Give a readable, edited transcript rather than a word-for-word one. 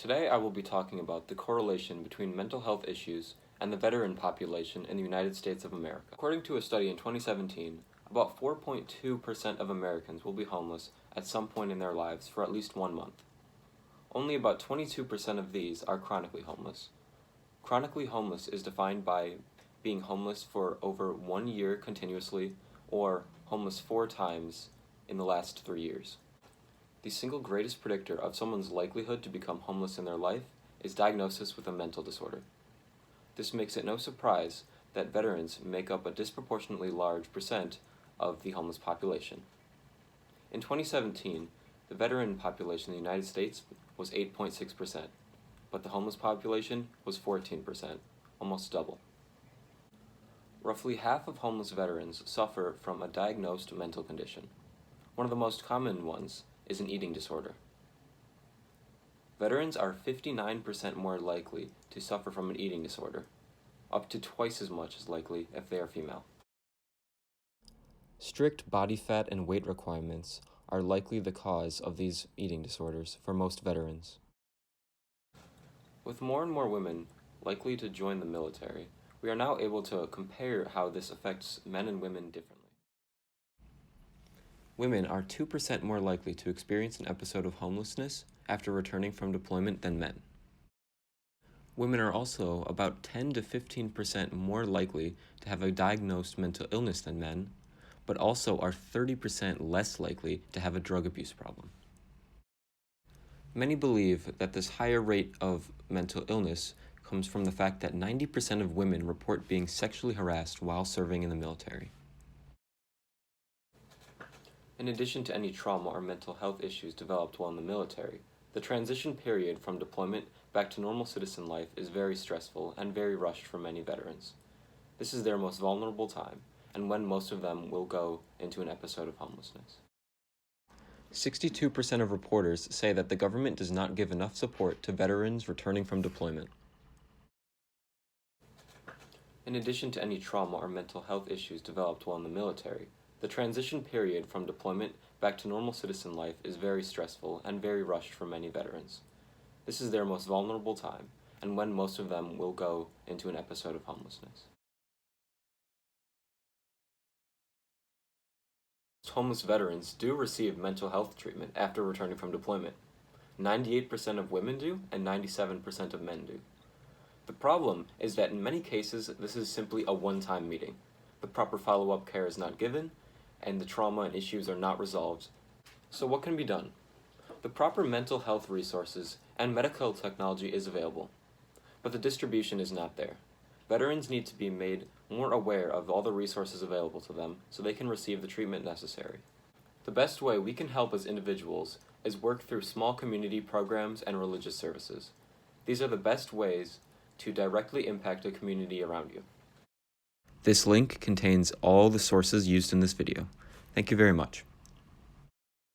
Today I will be talking about the correlation between mental health issues and the veteran population in the United States of America. According to a study in 2017, about 4.2% of Americans will be homeless at some point in their lives for at least 1 month. Only about 22% of these are chronically homeless. Chronically homeless is defined by being homeless for over 1 year continuously or homeless 4 times in the last 3 years. The single greatest predictor of someone's likelihood to become homeless in their life is diagnosis with a mental disorder. This makes it no surprise that veterans make up a disproportionately large percent of the homeless population. In 2017, the veteran population in the United States was 8.6%, but the homeless population was 14%, almost double. Roughly half of homeless veterans suffer from a diagnosed mental condition. One of the most common ones is an eating disorder. Veterans are 59% more likely to suffer from an eating disorder, up to twice as much as likely if they are female. Strict body fat and weight requirements are likely the cause of these eating disorders for most veterans. With more and more women likely to join the military, we are now able to compare how this affects men and women differently. Women are 2% more likely to experience an episode of homelessness after returning from deployment than men. Women are also about 10 to 15% more likely to have a diagnosed mental illness than men, but also are 30% less likely to have a drug abuse problem. Many believe that this higher rate of mental illness comes from the fact that 90% of women report being sexually harassed while serving in the military. In addition to any trauma or mental health issues developed while in the military, the transition period from deployment back to normal citizen life is very stressful and very rushed for many veterans. This is their most vulnerable time, and when most of them will go into an episode of homelessness. 62% of reporters say that the government does not give enough support to veterans returning from deployment. In addition to any trauma or mental health issues developed while in the military, the transition period from deployment back to normal citizen life is very stressful and very rushed for many veterans. This is their most vulnerable time, and when most of them will go into an episode of homelessness. Homeless veterans do receive mental health treatment after returning from deployment. 98% of women do, and 97% of men do. The problem is that in many cases, this is simply a one-time meeting. The proper follow-up care is not given, and the trauma and issues are not resolved. So what can be done? The proper mental health resources and medical technology is available, but the distribution is not there. Veterans need to be made more aware of all the resources available to them so they can receive the treatment necessary. The best way we can help as individuals is work through small community programs and religious services. These are the best ways to directly impact a community around you. This link contains all the sources used in this video. Thank you very much.